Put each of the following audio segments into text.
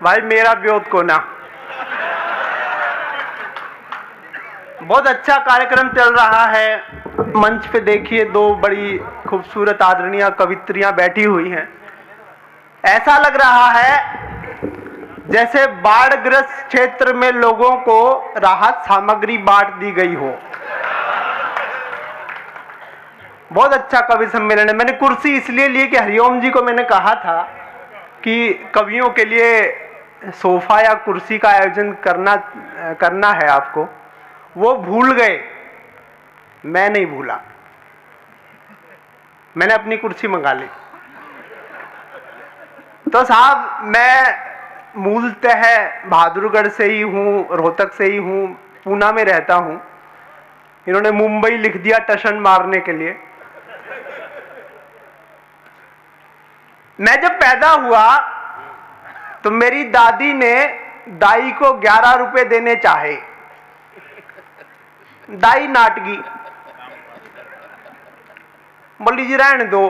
भाई मेरा ब्योत को ना। बहुत अच्छा कार्यक्रम चल रहा है। मंच पे देखिए दो बड़ी खूबसूरत आदरणीय कवित्रियां बैठी हुई हैं। ऐसा लग रहा है जैसे बाढ़ग्रस्त क्षेत्र में लोगों को राहत सामग्री बांट दी गई हो। बहुत अच्छा कवि सम्मेलन है। मैंने कुर्सी इसलिए ली कि हरिओम जी को मैंने कहा था कि कवियों के लिए सोफा या कुर्सी का आयोजन करना है आपको। वो भूल गए, मैं नहीं भूला, मैंने अपनी कुर्सी मंगा ली। तो साहब मैं मूलतः बहादुरगढ़ से ही हूँ, रोहतक से ही हूँ, पूना में रहता हूँ। इन्होंने मुंबई लिख दिया टशन मारने के लिए। मैं जब पैदा हुआ तो मेरी दादी ने दाई को 11 रुपए देने चाहे। दाई नाटगी, बोली जी रहने दो।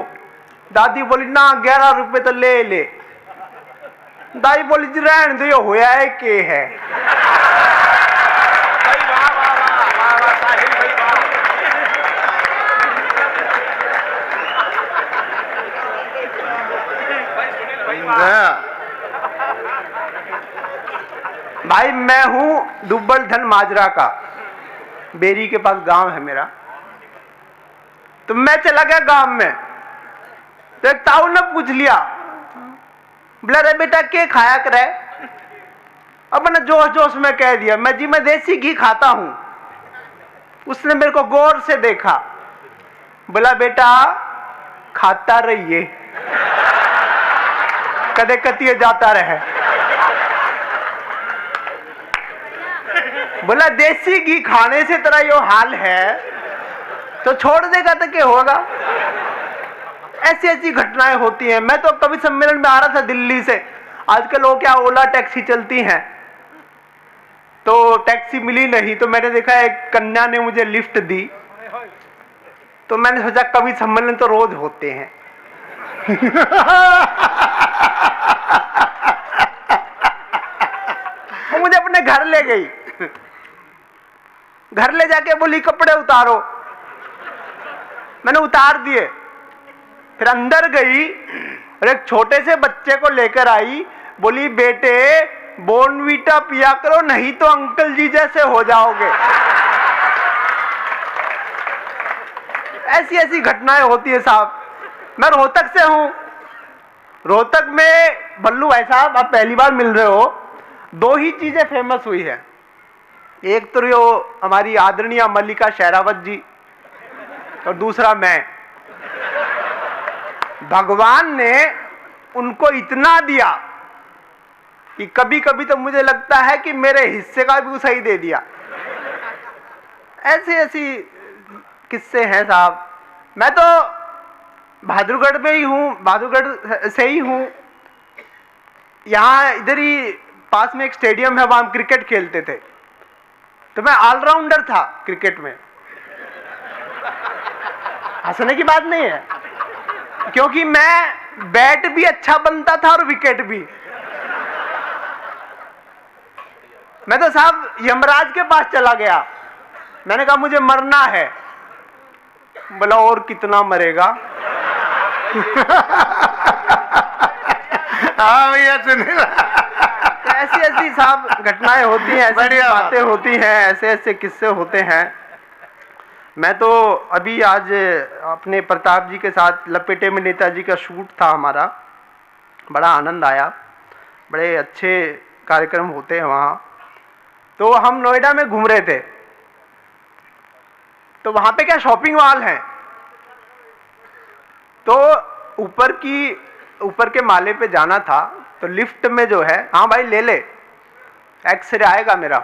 दादी बोली ना 11 रुपए तो ले ले। दाई बोली जी रहने दो, ये होया है के है। भाई मैं हूं दुब्बल धन माजरा का, बेरी के पास गांव है मेरा। तो मैं चला गया गांव में, तो एक ताऊ ने पूछ लिया, बोला रे बेटा क्या खाया करे। अब मैंने जोश जोश में कह दिया, मैं देसी घी खाता हूं। उसने मेरे को गौर से देखा, बोला बेटा खाता रहिए, कदे कतिये जाता रहे। बोला देसी घी खाने से तेरा यो हाल है तो छोड़ देगा तो क्या होगा। ऐसी ऐसी घटनाएं होती हैं। मैं तो कवि सम्मेलन में आ रहा था दिल्ली से। आजकल वो क्या ओला टैक्सी चलती हैं, तो टैक्सी मिली नहीं, तो मैंने देखा एक कन्या ने मुझे लिफ्ट दी। तो मैंने सोचा कवि सम्मेलन तो रोज होते हैं। वो मुझे अपने घर ले गई। घर ले जाके बोली कपड़े उतारो। मैंने उतार दिए। फिर अंदर गई और एक छोटे से बच्चे को लेकर आई। बोली बेटे बोर्नवीटा पिया करो, नहीं तो अंकल जी जैसे हो जाओगे। ऐसी ऐसी घटनाएं होती है साहब। मैं रोहतक से हूं। रोहतक में बल्लू भाई साहब आप पहली बार मिल रहे हो। दो ही चीजें फेमस हुई है। एक तो यो हमारी आदरणीय मल्लिका शेरावत जी, और दूसरा मैं। भगवान ने उनको इतना दिया कि कभी कभी तो मुझे लगता है कि मेरे हिस्से का भी सही दे दिया। ऐसी ऐसी किस्से हैं साहब। मैं तो बहादुरगढ़ में ही हूँ, बहादुरगढ़ से ही हूँ। यहाँ इधर ही पास में एक स्टेडियम है, वहाँ हम क्रिकेट खेलते थे। तो मैं ऑलराउंडर था क्रिकेट में। हंसने की बात नहीं है, क्योंकि मैं बैट भी अच्छा बनता था और विकेट भी। मैं तो साहब यमराज के पास चला गया। मैंने कहा मुझे मरना है। बोला और कितना मरेगा। हाँ भैया सुनिए। ऐसी ऐसी साहब घटनाएं होती हैं, ऐसी बातें होती हैं, ऐसे ऐसे किस्से होते हैं। मैं तो अभी आज अपने प्रताप जी के साथ लपेटे में नेताजी का शूट था हमारा। बड़ा आनंद आया, बड़े अच्छे कार्यक्रम होते हैं वहाँ। तो हम नोएडा में घूम रहे थे, तो वहाँ पे क्या शॉपिंग मॉल है। तो ऊपर के माले पे जाना था, तो लिफ्ट में जो है, हाँ भाई ले ले, एक्सरे आएगा मेरा।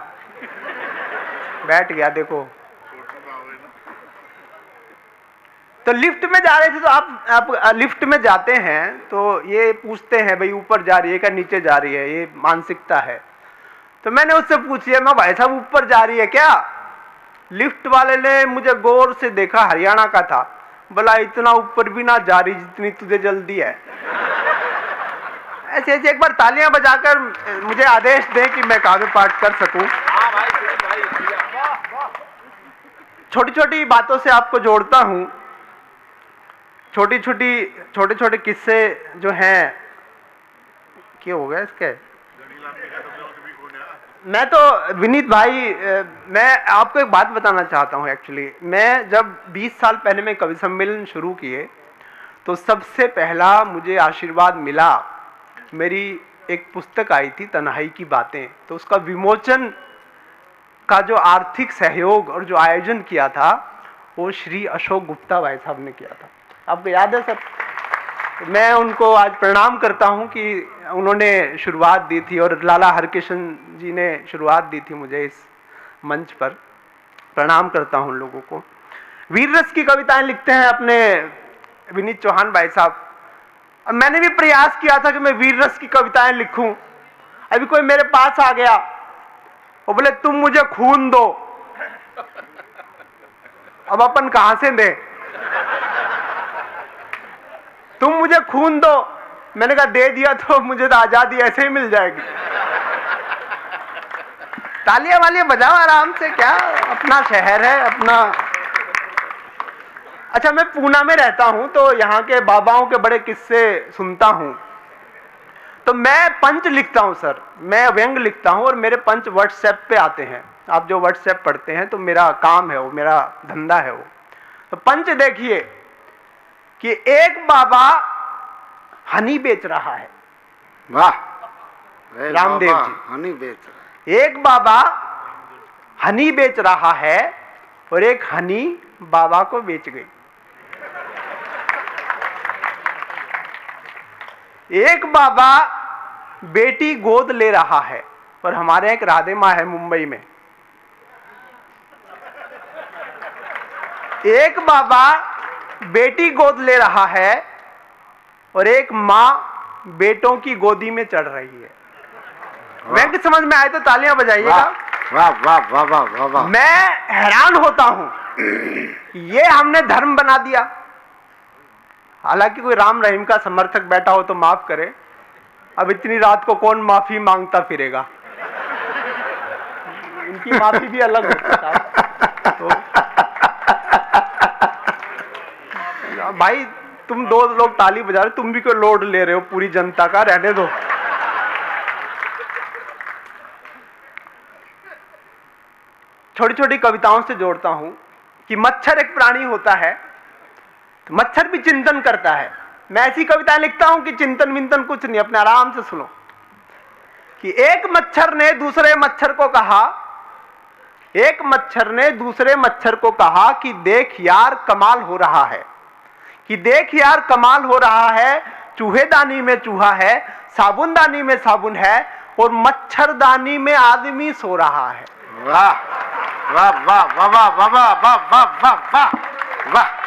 बैठ गया देखो। तो लिफ्ट में जा रहे थे। तो आप लिफ्ट में जाते हैं तो ये पूछते हैं भाई ऊपर जा रही है क्या नीचे जा रही है, ये मानसिकता है। तो मैंने उससे पूछ लिया, मैं भाई साहब ऊपर जा रही है क्या। लिफ्ट वाले ने मुझे गौर से देखा, हरियाणा का था। बोला इतना ऊपर भी ना जा रही जितनी तुझे जल्दी है। ऐसे ऐसे एक बार तालियां बजाकर मुझे आदेश दें कि मैं काव्य पाठ कर सकूं। छोटी छोटी बातों से आपको जोड़ता हूं। छोटे छोटे किस्से जो हैं, क्या हो गया इसके? मैं तो विनीत भाई, मैं आपको एक बात बताना चाहता हूं। एक्चुअली मैं जब 20 साल पहले मैं कवि सम्मेलन शुरू किए तो सबसे पहला मुझे आशीर्वाद मिला, मेरी एक पुस्तक आई थी तन्हाई की बातें, तो उसका विमोचन का जो आर्थिक सहयोग और जो आयोजन किया था वो श्री अशोक गुप्ता भाई साहब ने किया था। आपको याद है सर? मैं उनको आज प्रणाम करता हूं कि उन्होंने शुरुआत दी थी और लाला हरकिशन जी ने शुरुआत दी थी मुझे इस मंच पर। प्रणाम करता हूं उन लोगों को। वीर रस की कविताएं लिखते हैं अपने विनीत चौहान भाई साहब। अब मैंने भी प्रयास किया था कि मैं वीर रस की कविताएं लिखूं। अभी कोई मेरे पास आ गया, वो बोले तुम मुझे खून दो। अब अपन कहां से दें? तुम मुझे खून दो। मैंने कहा दे दिया तो मुझे तो आजादी ऐसे ही मिल जाएगी। तालियां वालियां बजाओ आराम से, क्या अपना शहर है अपना। अच्छा, मैं पूना में रहता हूं तो यहाँ के बाबाओं के बड़े किस्से सुनता हूं। तो मैं पंच लिखता हूं सर, मैं व्यंग लिखता हूं और मेरे पंच व्हाट्सएप पे आते हैं। आप जो व्हाट्सएप पढ़ते हैं तो मेरा काम है वो, मेरा धंधा है वो। तो पंच देखिए कि एक बाबा हनी बेच रहा है। वाह, रामदेव जी हनी बेच रहा है। एक बाबा हनी बेच रहा है और एक हनी बाबा को बेच गई। एक बाबा बेटी गोद ले रहा है और हमारे एक राधे माँ है मुंबई में। एक बाबा बेटी गोद ले रहा है और एक माँ बेटों की गोदी में चढ़ रही है। व्यंग समझ में आए तो तालियां बजाइएगा। वाह वाह वाह वाह वाह वाह। मैं हैरान होता हूं, ये हमने धर्म बना दिया। हालांकि कोई राम रहीम का समर्थक बैठा हो तो माफ करे, अब इतनी रात को कौन माफी मांगता फिरेगा? इनकी माफी भी अलग होती है। तो भाई तुम दो लोग ताली बजा रहे, तुम भी कोई लोड ले रहे हो पूरी जनता का, रहने दो। छोटी छोटी कविताओं से जोड़ता हूं कि मच्छर एक प्राणी होता है तो मच्छर भी चिंतन करता है। मैं ऐसी कविताएं लिखता हूं कि चिंतन विंतन कुछ नहीं, अपने आराम से सुनो। कि एक मच्छर ने दूसरे मच्छर को कहा, एक मच्छर ने दूसरे मच्छर को कहा कि देख यार कमाल हो रहा है, कि देख यार कमाल हो रहा है, चूहेदानी में चूहा है, साबुनदानी में साबुन है और मच्छरदानी में आदमी सो रहा है। वाह वाह वाह वाह वाह वाह वाह वाह वाह वाह वाह।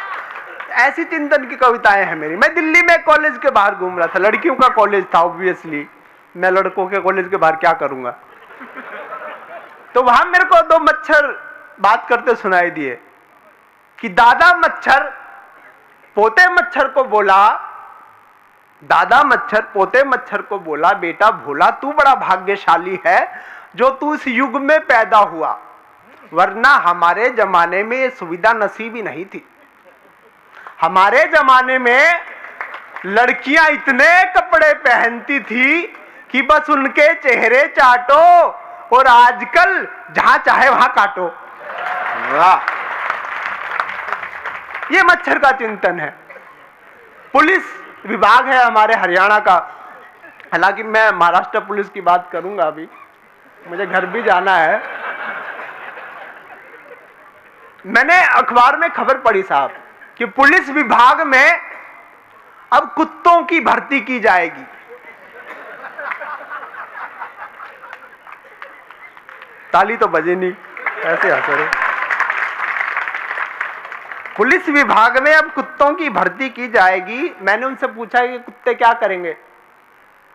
ऐसी चिंतन की कविताएं हैं मेरी। मैं दिल्ली में कॉलेज के बाहर घूम रहा था, लड़कियों का कॉलेज था ऑब्वियसली, मैं लड़कों के कॉलेज के बाहर क्या करूंगा। तो वहां मेरे को दो मच्छर बात करते सुनाई दिए कि दादा मच्छर पोते मच्छर को बोला, दादा मच्छर पोते मच्छर को बोला, बेटा भोला तू बड़ा भाग्यशाली है जो तू इस युग में पैदा हुआ, वरना हमारे जमाने में ये सुविधा नसीब ही नहीं थी। हमारे जमाने में लड़कियां इतने कपड़े पहनती थी कि बस उनके चेहरे चाटो और आजकल जहां चाहे वहां काटो। वाह। ये मच्छर का चिंतन है। पुलिस विभाग है हमारे हरियाणा का, हालांकि मैं महाराष्ट्र पुलिस की बात करूंगा, अभी मुझे घर भी जाना है। मैंने अखबार में खबर पढ़ी साहब कि पुलिस विभाग में अब कुत्तों की भर्ती की जाएगी। ताली तो बजे नहीं, ऐसे हंस रहे। पुलिस विभाग में अब कुत्तों की भर्ती की जाएगी। मैंने उनसे पूछा कि कुत्ते क्या करेंगे?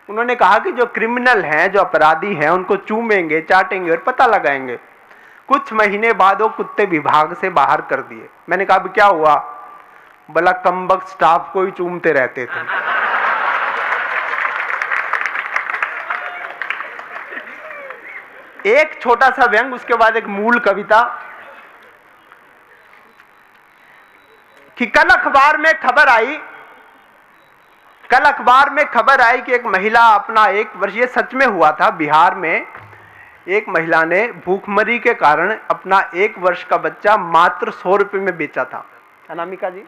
उन्होंने कहा कि जो क्रिमिनल हैं, जो अपराधी हैं, उनको चूमेंगे, चाटेंगे और पता लगाएंगे। कुछ महीने बाद वो कुत्ते विभाग से बाहर कर दिए। मैंने कहा क्या हुआ? बोला कमबख्त स्टाफ को ही चूमते रहते थे। एक छोटा सा व्यंग, उसके बाद एक मूल कविता। कि कल अखबार में खबर आई कि एक महिला अपना 1 वर्ष, ये सच में हुआ था, बिहार में एक महिला ने भूखमरी के कारण अपना 1 वर्ष का बच्चा मात्र 100 रुपए में बेचा था। अनामिका जी,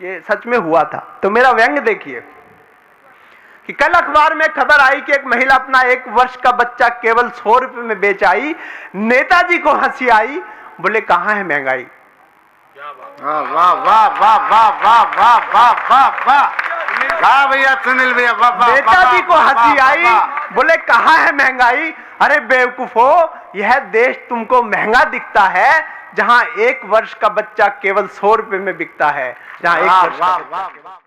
ये सच में हुआ था। तो मेरा व्यंग देखिए कि कल अखबार में खबर आई कि एक महिला अपना 1 वर्ष का बच्चा केवल 100 रुपए में बेच आई। नेताजी को हंसी आई, बोले कहां है महंगाई। वाह वाह वाह वाह वाह वाह वाह वाह वाह वाह भैया, सुनील भैया, वाह वाह। नेताजी को हंसी आई, बोले कहां है महंगाई। अरे बेवकूफो, यह देश तुमको महंगा दिखता है जहां 1 वर्ष का बच्चा केवल 100 रुपए में बिकता है, जहां 1 वर्ष का बच्चा